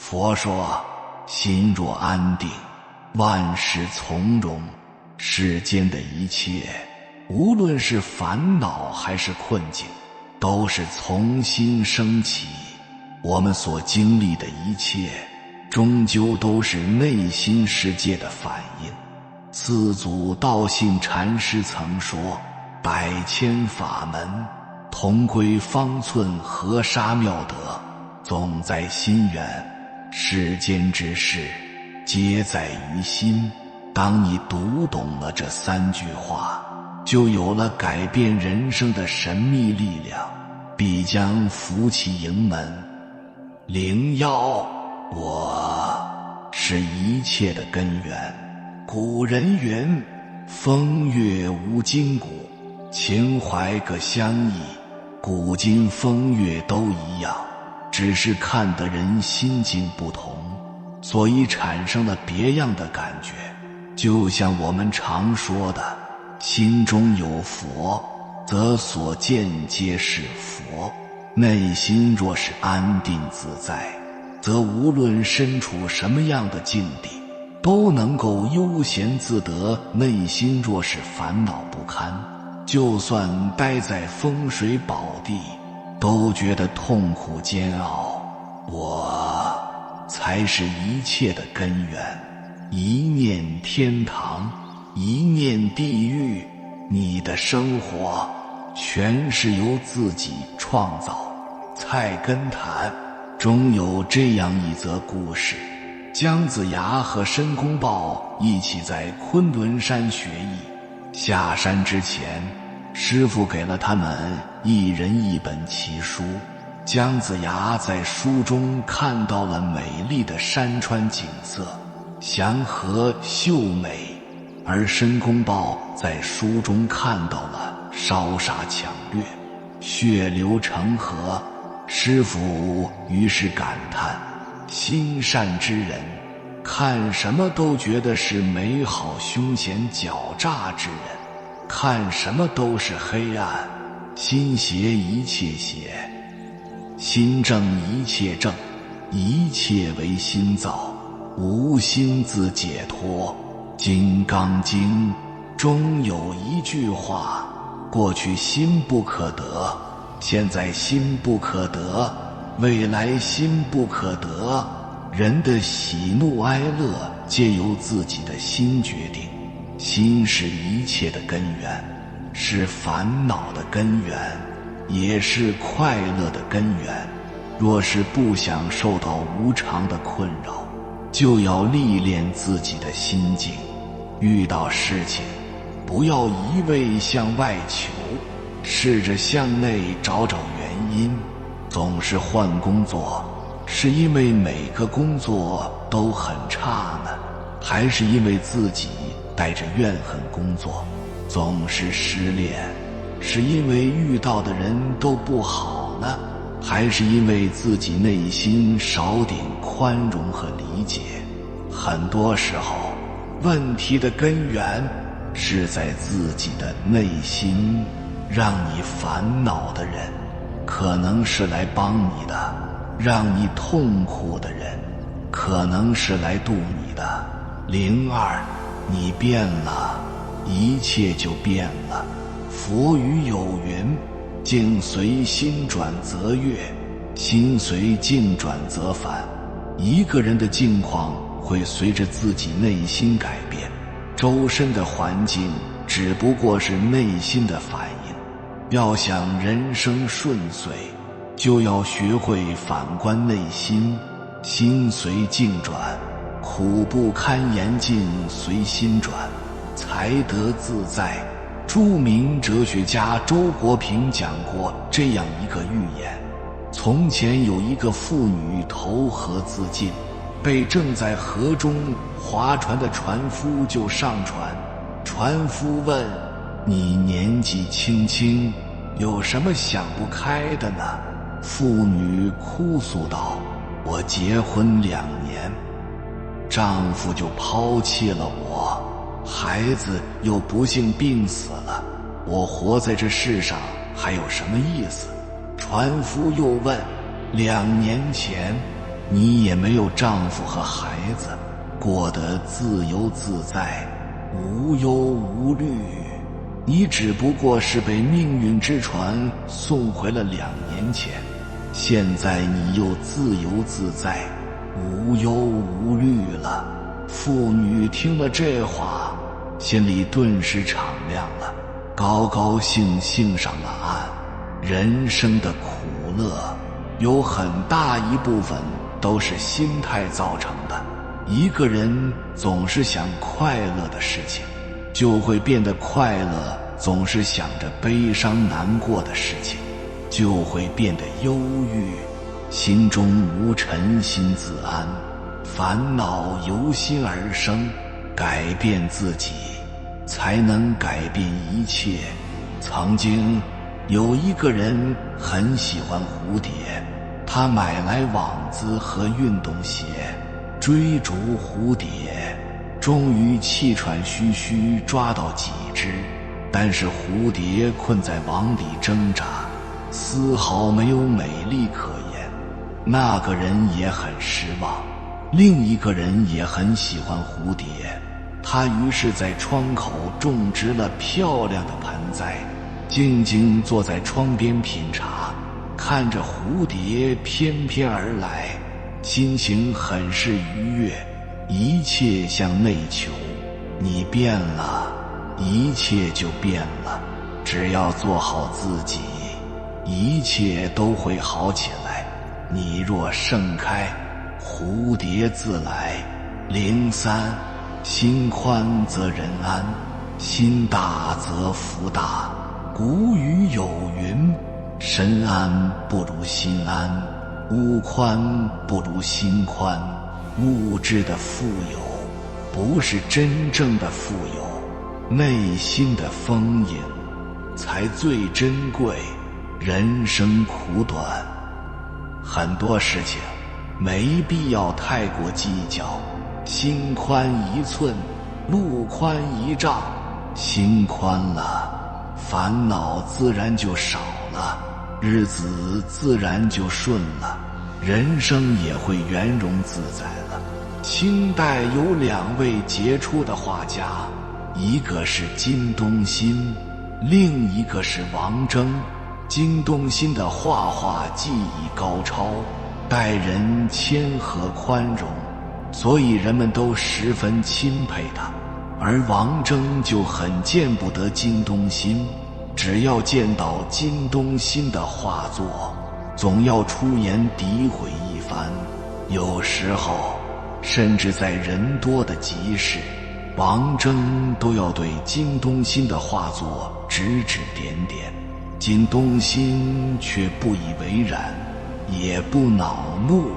佛说，心若安定，万事从容。世间的一切，无论是烦恼还是困境，都是从心升起。我们所经历的一切，终究都是内心世界的反应。四祖道信禅师曾说，百千法门，同归方寸河沙妙德，总在心源。世间之事，皆在于心。当你读懂了这3句话，就有了改变人生的神秘力量，必将福气迎门。灵妖，我是一切的根源。古人云，风月无今古，情怀各相异。古今风月都一样，只是看的人心境不同，所以产生了别样的感觉。就像我们常说的，心中有佛，则所见皆是佛。内心若是安定自在，则无论身处什么样的境地，都能够悠闲自得。内心若是烦恼不堪，就算待在风水宝地，都觉得痛苦煎熬。我才是一切的根源。一念天堂，一念地狱，你的生活全是由自己创造。菜根谭中有这样一则故事，姜子牙和申公豹一起在昆仑山学艺。下山之前，师傅给了他们一人一本奇书。姜子牙在书中看到了美丽的山川景色，祥和秀美，而申公豹在书中看到了烧杀抢掠，血流成河。师傅于是感叹，心善之人，看什么都觉得是美好，凶险狡诈之人，看什么都是黑暗。心邪一切邪，心正一切正，一切为心造，无心自解脱。金刚经中有一句话，过去心不可得，现在心不可得，未来心不可得。人的喜怒哀乐皆由自己的心决定。心是一切的根源，是烦恼的根源，也是快乐的根源。若是不想受到无常的困扰，就要历练自己的心境。遇到事情，不要一味向外求，试着向内找找原因。总是换工作，是因为每个工作都很差呢，还是因为自己带着怨恨工作？总是失恋，是因为遇到的人都不好呢，还是因为自己内心少点宽容和理解？很多时候，问题的根源是在自己的内心。让你烦恼的人，可能是来帮你的；让你痛苦的人，可能是来渡你的。02，你变了，一切就变了。佛语有云，境随心转则悦，心随境转则反。一个人的境况会随着自己内心改变，周身的环境只不过是内心的反应。要想人生顺遂，就要学会反观内心，心随境转，苦不堪言尽随心转，才得自在。著名哲学家周国平讲过这样一个寓言：从前有一个妇女投河自尽，被正在河中划船的船夫救上船。船夫问，你年纪轻轻，有什么想不开的呢？妇女哭诉道，我结婚2年，丈夫就抛弃了我，孩子又不幸病死了，我活在这世上还有什么意思？船夫又问，2年前你也没有丈夫和孩子，过得自由自在，无忧无虑。你只不过是被命运之船送回了2年前，现在你又自由自在，无忧无虑了。妇女听了这话，心里顿时敞亮了，高高兴兴上了岸。人生的苦乐有很大一部分都是心态造成的。一个人总是想快乐的事情，就会变得快乐；总是想着悲伤难过的事情，就会变得忧郁。心中无尘心自安，烦恼由心而生。改变自己，才能改变一切。曾经有一个人很喜欢蝴蝶，他买来网子和运动鞋，追逐蝴蝶，终于气喘吁吁抓到几只，但是蝴蝶困在网里挣扎，丝毫没有美丽可言。那个人也很失望。另一个人也很喜欢蝴蝶，他于是在窗口种植了漂亮的盆栽，静静坐在窗边品茶，看着蝴蝶翩翩而来，心情很是愉悦。一切向内求，你变了，一切就变了。只要做好自己，一切都会好起来。你若盛开，蝴蝶自来。03，心宽则人安，心大则福大。古语有云，身安不如心安，物宽不如心宽。物质的富有不是真正的富有，内心的丰盈才最珍贵。人生苦短，很多事情没必要太过计较。心宽1寸，路宽1丈。心宽了，烦恼自然就少了，日子自然就顺了，人生也会圆融自在了。清代有2位杰出的画家，一个是金东新，另一个是王征。金东新的画技艺高超，待人谦和宽容，所以人们都十分钦佩他。而王征就很见不得金东新，只要见到金东新的画作，总要出言诋毁一番。有时候甚至在人多的集市，王征都要对金东新的画作指指点点。金东新却不以为然，也不恼怒，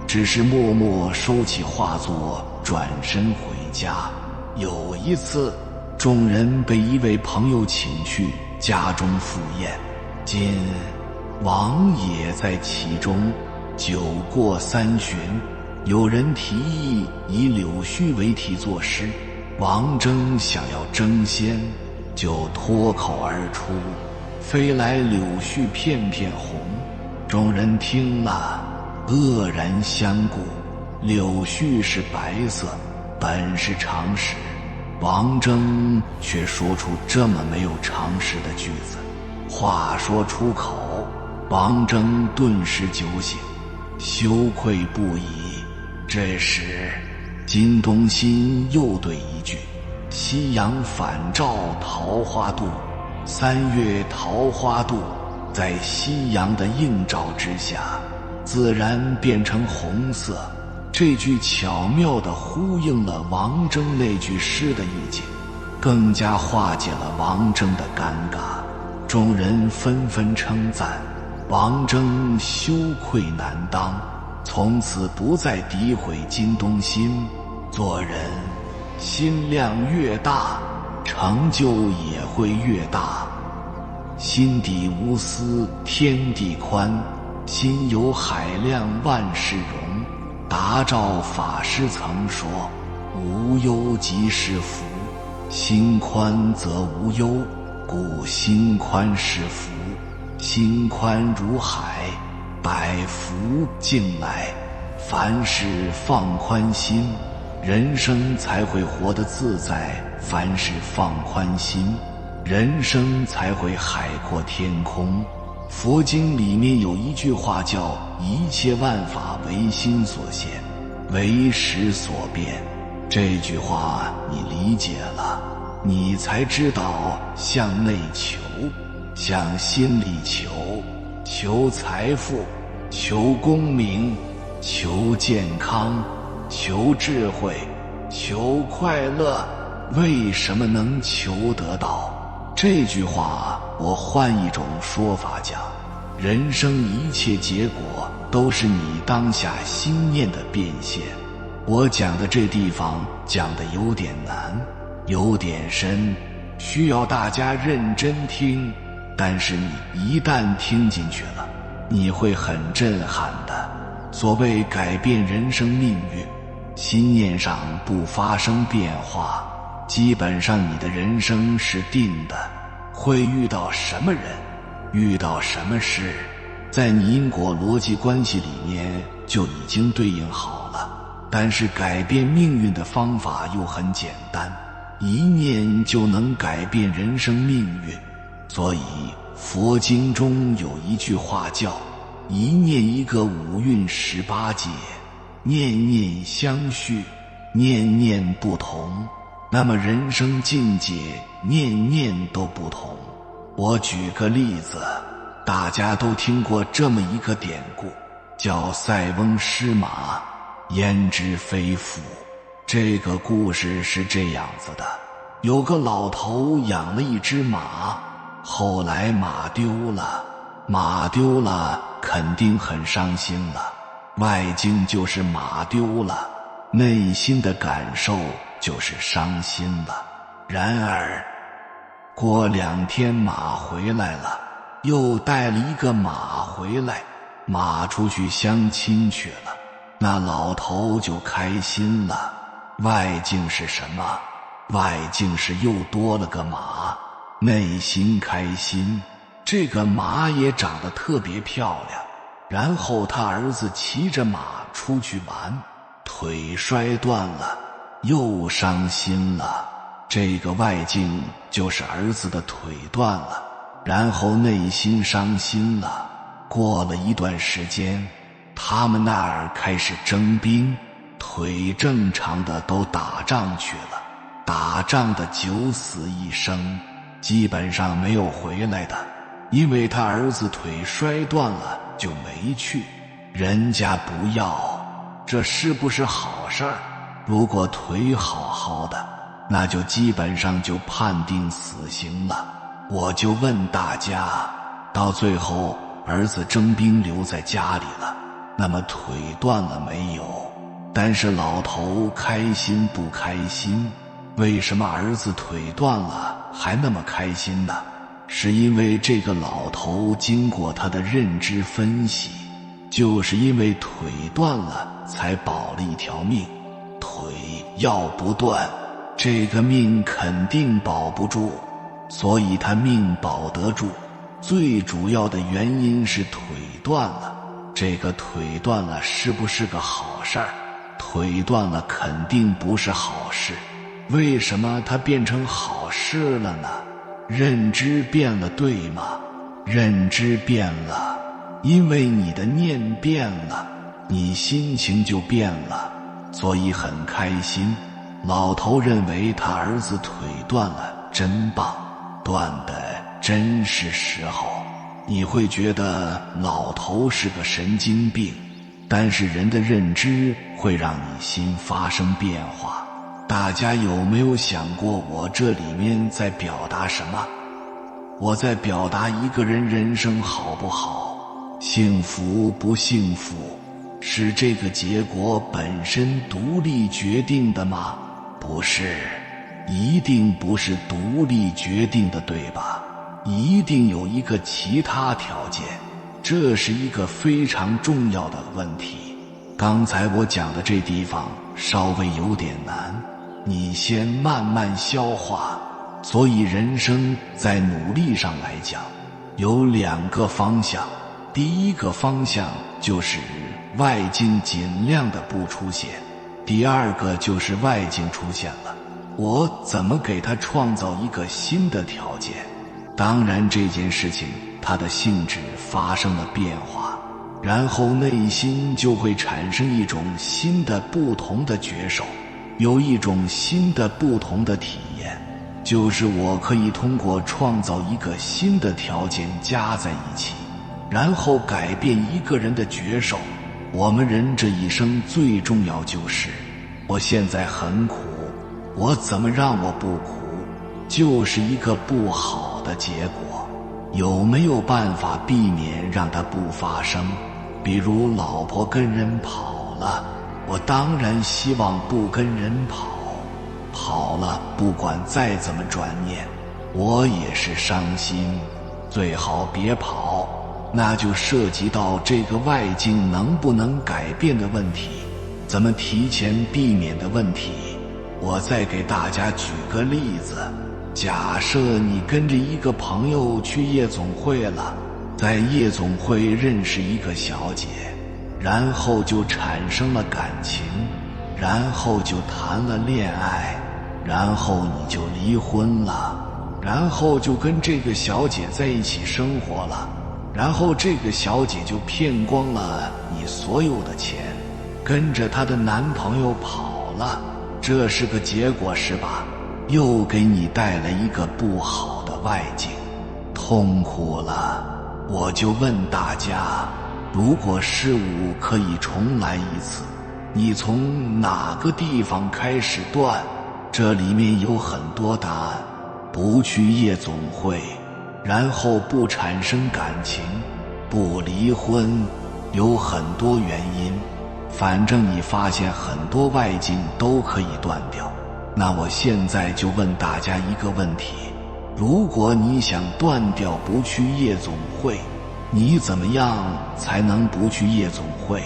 只是默默收起画作，转身回家。有一次，众人被一位朋友请去家中赴宴，金王也在其中。酒过3巡，有人提议以柳絮为题作诗，王征想要争先，就脱口而出：飞来柳絮片片红。众人听了愕然相顾，柳絮是白色，本是常识，王征却说出这么没有常识的句子。话说出口，王征顿时酒醒，羞愧不已。这时金东新又对一句：夕阳返照桃花渡，3月桃花渡，在夕阳的映照之下，自然变成红色。这句巧妙地呼应了王征那句诗的意境，更加化解了王征的尴尬。众人纷纷称赞王征羞愧难当，从此不再诋毁金东新。做人心量越大，成就也会越大。心底无私天地宽，心有海量万事容。达照法师曾说，无忧即是福，心宽则无忧，故心宽是福。心宽如海，百福进来。凡事放宽心，人生才会活得自在；凡事放宽心，人生才会海阔天空。佛经里面有一句话叫一切万法唯心所现，唯识所变。这句话你理解了，你才知道向内求，向心里求，求财富，求功名，求健康，求智慧，求快乐。为什么能求得到？这句话我换一种说法讲，人生一切结果都是你当下心念的变现。我讲的这地方讲的有点难，有点深，需要大家认真听，但是你一旦听进去了，你会很震撼的。所谓改变人生命运，心念上不发生变化，基本上你的人生是定的。会遇到什么人，遇到什么事，在你因果逻辑关系里面就已经对应好了。但是改变命运的方法又很简单，一念就能改变人生命运。所以佛经中有一句话叫一念一个五蕴18界，念念相续，念念不同。那么人生境界念念都不同。我举个例子，大家都听过这么一个典故，叫塞翁失马焉知非福。这个故事是这样子的，有个老头养了一只马，后来马丢了，马丢了肯定很伤心了，外境就是马丢了，内心的感受就是伤心了。然而过2天马回来了，又带了一个马回来，马出去相亲去了，那老头就开心了。外境是什么？外境是又多了个马，内心开心。这个马也长得特别漂亮。然后他儿子骑着马出去玩，腿摔断了，又伤心了。这个外境就是儿子的腿断了，然后内心伤心了。过了一段时间，他们那儿开始征兵，腿正常的都打仗去了，打仗的9死1生，基本上没有回来的。因为他儿子腿摔断了就没去，人家不要，这是不是好事儿？如果腿好好的，那就基本上就判定死刑了。我就问大家，到最后儿子征兵留在家里了，那么腿断了没有？但是老头开心不开心？为什么儿子腿断了还那么开心呢？是因为这个老头经过他的认知分析，就是因为腿断了才保了一条命，腿要不断，这个命肯定保不住，所以他命保得住。最主要的原因是腿断了。这个腿断了是不是个好事儿？腿断了肯定不是好事。为什么它变成好事了呢？认知变了，对吗？认知变了，因为你的念变了，你心情就变了，所以很开心。老头认为他儿子腿断了，真棒，断的真是时候。你会觉得老头是个神经病，但是人的认知会让你心发生变化。大家有没有想过我这里面在表达什么？我在表达一个人人生好不好，幸福不幸福，是这个结果本身独立决定的吗？不是，一定不是独立决定的，对吧？一定有一个其他条件，这是一个非常重要的问题。刚才我讲的这地方稍微有点难，你先慢慢消化。所以人生在努力上来讲有2个方向，第一个方向就是外境尽量的不出现，第二个就是外境出现了，我怎么给它创造一个新的条件？当然这件事情它的性质发生了变化，然后内心就会产生一种新的不同的觉受，有一种新的不同的体验，就是我可以通过创造一个新的条件加在一起，然后改变一个人的觉受。我们人这一生最重要就是我现在很苦，我怎么让我不苦？就是一个不好的结果，有没有办法避免让它不发生？比如老婆跟人跑了，我当然希望不跟人跑，跑了不管再怎么转念，我也是伤心，最好别跑。那就涉及到这个外境能不能改变的问题，怎么提前避免的问题。我再给大家举个例子，假设你跟着一个朋友去夜总会了，在夜总会认识一个小姐，然后就产生了感情，然后就谈了恋爱，然后你就离婚了，然后就跟这个小姐在一起生活了，然后这个小姐就骗光了你所有的钱，跟着她的男朋友跑了，这是个结果是吧？又给你带来一个不好的外境，痛苦了。我就问大家，如果事物可以重来一次，你从哪个地方开始断？这里面有很多答案。不去夜总会，然后不产生感情，不离婚，有很多原因，反正你发现很多外境都可以断掉。那我现在就问大家一个问题，如果你想断掉不去夜总会，你怎么样才能不去夜总会？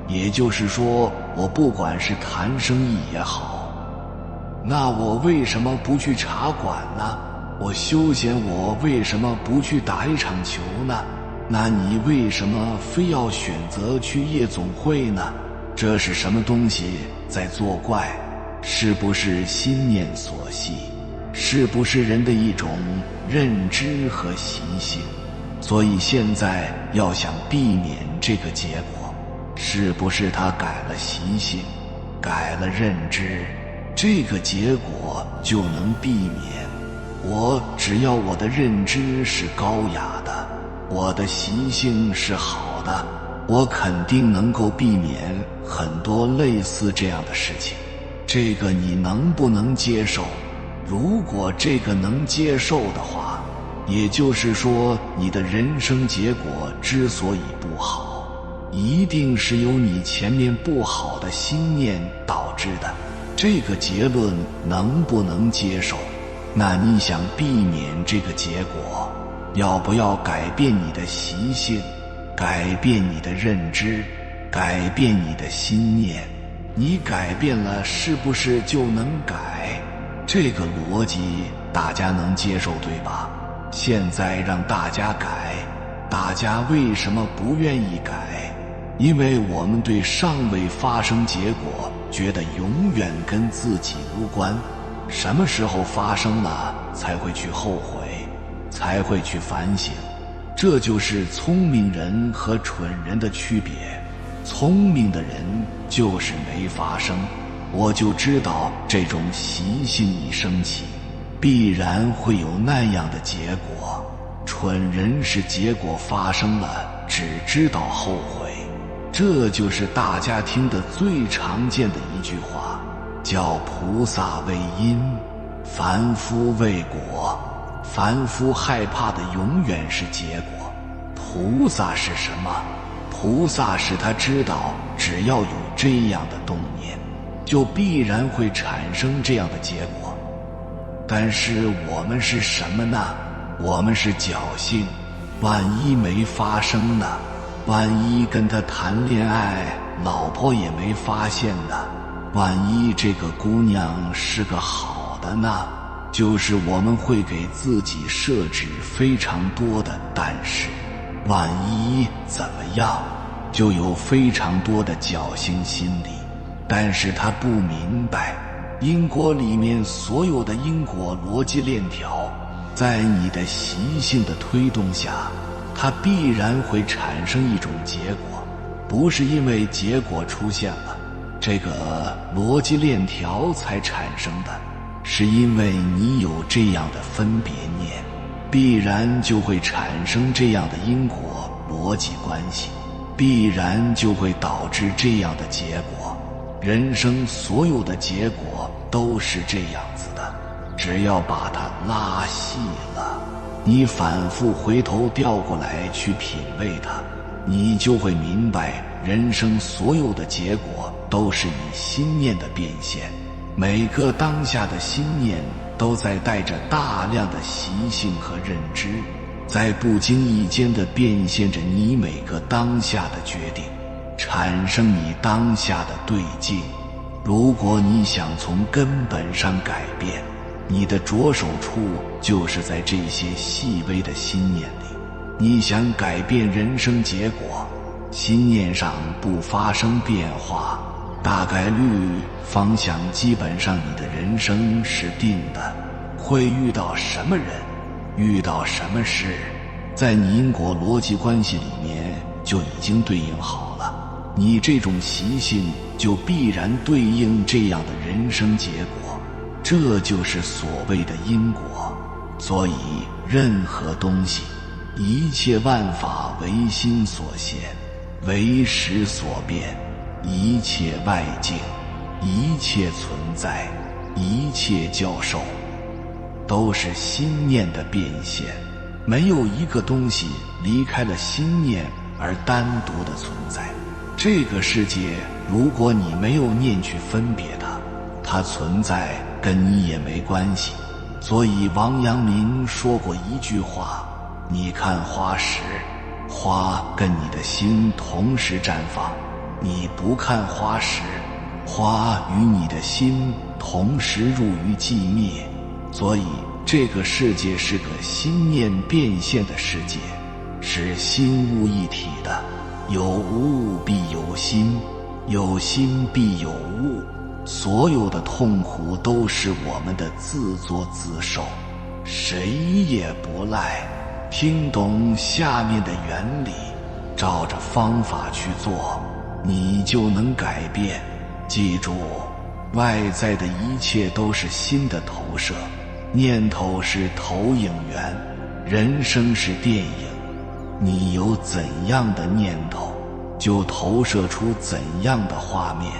也就是说，我不管是谈生意也好，那我为什么不去茶馆呢？我休闲我为什么不去打一场球呢？那你为什么非要选择去夜总会呢？这是什么东西在作怪？是不是心念所系？是不是人的一种认知和习性？所以现在要想避免这个结果，是不是他改了习性，改了认知，这个结果就能避免。我只要我的认知是高雅的，我的习性是好的，我肯定能够避免很多类似这样的事情。这个你能不能接受？如果这个能接受的话，也就是说你的人生结果之所以不好，一定是由你前面不好的心念导致的。这个结论能不能接受？那你想避免这个结果，要不要改变你的习性，改变你的认知，改变你的心念？你改变了，是不是就能改？这个逻辑大家能接受对吧？现在让大家改，大家为什么不愿意改？因为我们对尚未发生结果觉得永远跟自己无关，什么时候发生了才会去后悔，才会去反省。这就是聪明人和蠢人的区别。聪明的人就是没发生，我就知道这种习性一升起，必然会有那样的结果。蠢人是结果发生了，只知道后悔。这就是大家听的最常见的一句话，叫菩萨为因，凡夫为果。凡夫害怕的永远是结果，菩萨是什么？菩萨是他知道，只要有这样的动念，就必然会产生这样的结果。但是我们是什么呢？我们是侥幸，万一没发生呢？万一跟他谈恋爱，老婆也没发现呢？万一这个姑娘是个好的呢？就是我们会给自己设置非常多的但是。万一怎么样，就有非常多的侥幸心理。但是他不明白，因果里面所有的因果逻辑链条，在你的习性的推动下，它必然会产生一种结果，不是因为结果出现了，这个逻辑链条才产生的，是因为你有这样的分别念，必然就会产生这样的因果逻辑关系，必然就会导致这样的结果。人生所有的结果都是这样子的，只要把它拉细了，你反复回头调过来去品味它，你就会明白，人生所有的结果都是你心念的变现。每个当下的心念都在带着大量的习性和认知，在不经意间的变现着你每个当下的决定，产生你当下的对境。如果你想从根本上改变，你的着手处就是在这些细微的心念里。你想改变人生结果，心念上不发生变化，大概率方向基本上你的人生是定的，会遇到什么人，遇到什么事，在你因果逻辑关系里面就已经对应好了，你这种习性就必然对应这样的人生结果，这就是所谓的因果。所以任何东西，一切万法唯心所现，唯识所变，一切外境，一切存在，一切教授，都是心念的变现。没有一个东西离开了心念而单独的存在。这个世界，如果你没有念去分别它，它存在跟你也没关系。所以王阳明说过一句话，你看花时，花跟你的心同时绽放，你不看花时，花与你的心同时入于寂灭。所以这个世界是个心念变现的世界，是心物一体的，有物必有心，有心必有物。所有的痛苦都是我们的自作自受，谁也不赖。听懂下面的原理，照着方法去做，你就能改变。记住，外在的一切都是心的投射，念头是投影源，人生是电影，你有怎样的念头，就投射出怎样的画面。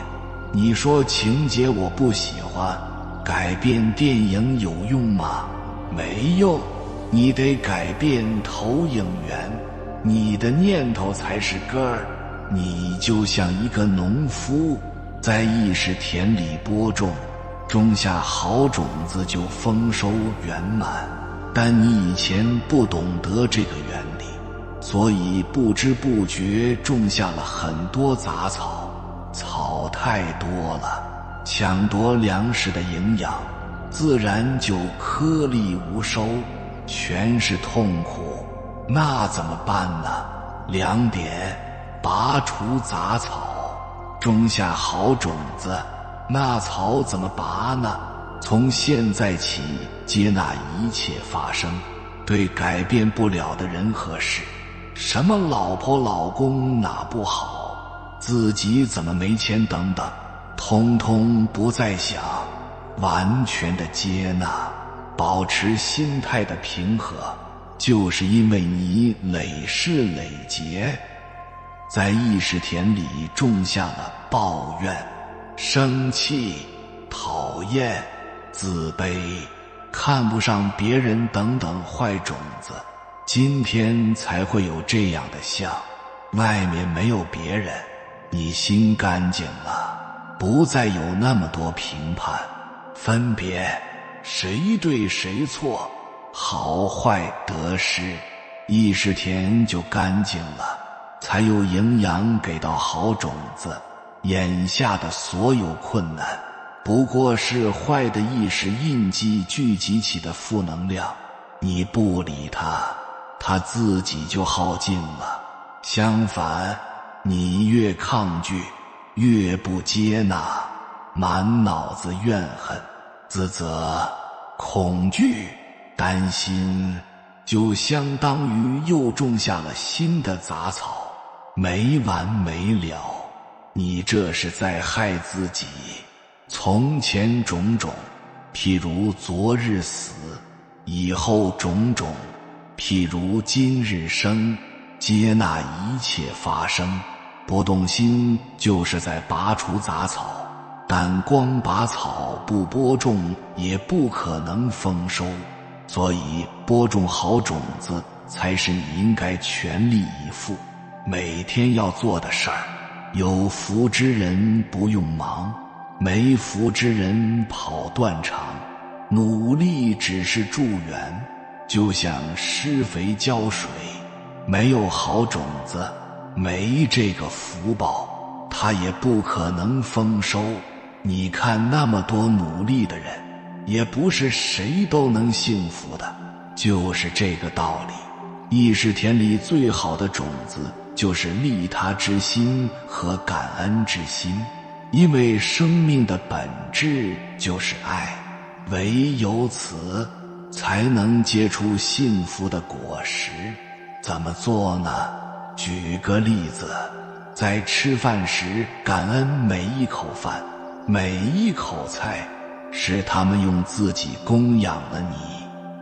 你说情节我不喜欢，改变电影有用吗？没用，你得改变投影源，你的念头才是根儿。你就像一个农夫，在意识田里播种，种下好种子就丰收圆满，但你以前不懂得这个原理，所以不知不觉种下了很多杂草，草太多了，抢夺粮食的营养，自然就颗粒无收，全是痛苦。那怎么办呢？2点，拔除杂草，种下好种子。那草怎么拔呢？从现在起接纳一切发生，对改变不了的人和事，什么老婆老公哪不好，自己怎么没钱等等，通通不再想，完全的接纳，保持心态的平和。就是因为你累世累劫，在意识田里种下了抱怨、生气、讨厌、自卑、看不上别人等等坏种子，今天才会有这样的相。外面没有别人，你心干净了，不再有那么多评判、分别，谁对谁错，好坏得失，意识田就干净了，才有营养给到好种子。眼下的所有困难，不过是坏的意识印记聚集起的负能量，你不理它，他自己就耗尽了。相反，你越抗拒，越不接纳，满脑子怨恨、自责、恐惧、担心，就相当于又种下了新的杂草，没完没了。你这是在害自己。从前种种，譬如昨日死；以后种种，譬如今日生。接纳一切发生，不动心就是在拔除杂草，但光拔草不播种，也不可能丰收。所以播种好种子才是你应该全力以赴每天要做的事儿。有福之人不用忙，没福之人跑断肠。努力只是助缘，就像施肥浇水，没有好种子，没这个福报，它也不可能丰收。你看那么多努力的人，也不是谁都能幸福的，就是这个道理。意识田里最好的种子就是利他之心和感恩之心，因为生命的本质就是爱，唯有此才能结出幸福的果实。怎么做呢？举个例子，在吃饭时感恩每一口饭，每一口菜，是他们用自己供养了你，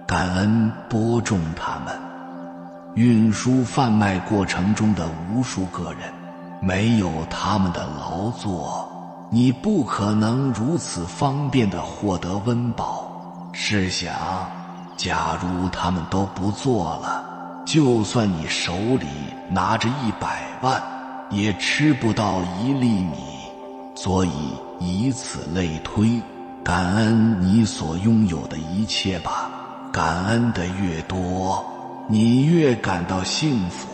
感恩播种他们。运输贩卖过程中的无数个人，没有他们的劳作，你不可能如此方便地获得温饱。试想，假如他们都不做了，就算你手里拿着100万，也吃不到1粒米。所以以此类推，感恩你所拥有的一切吧。感恩的越多，你越感到幸福，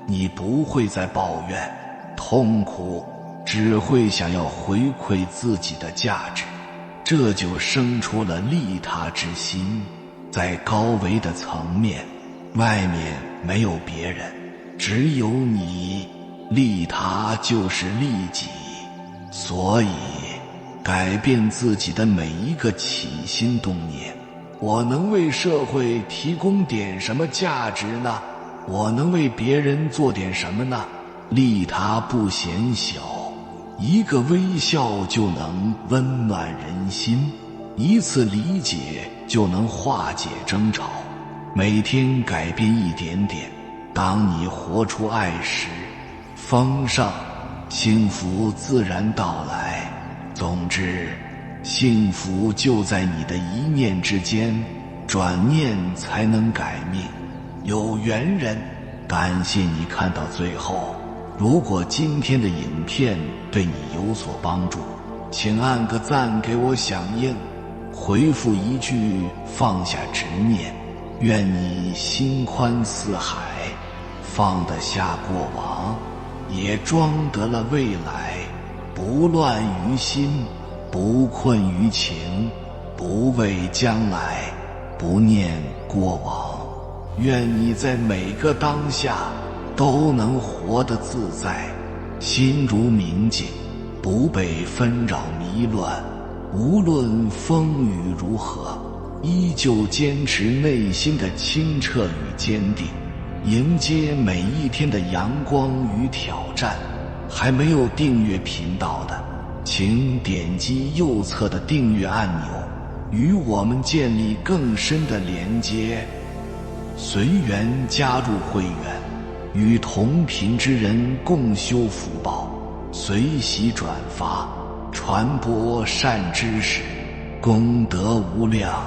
你不会再抱怨、痛苦，只会想要回馈自己的价值。这就生出了利他之心。在高维的层面，外面没有别人，只有你。利他就是利己，所以改变自己的每一个起心动念。我能为社会提供点什么价值呢？我能为别人做点什么呢？利他不嫌小，一个微笑就能温暖人心，一次理解就能化解争吵。每天改变一点点，当你活出爱时，丰盛、幸福自然到来。总之，幸福就在你的一念之间，转念才能改命。有缘人，感谢你看到最后。如果今天的影片对你有所帮助，请按个赞给我响应，回复一句放下执念，愿你心宽似海，放得下过往，也装得了未来。不乱于心，不困于情，不畏将来，不念过往。愿你在每个当下都能活得自在，心如明镜，不被纷扰迷乱。无论风雨如何，依旧坚持内心的清澈与坚定，迎接每一天的阳光与挑战。还没有订阅频道的，请点击右侧的订阅按钮，与我们建立更深的连接。随缘加入会员，与同频之人共修福报，随喜转发，传播善知识，功德无量。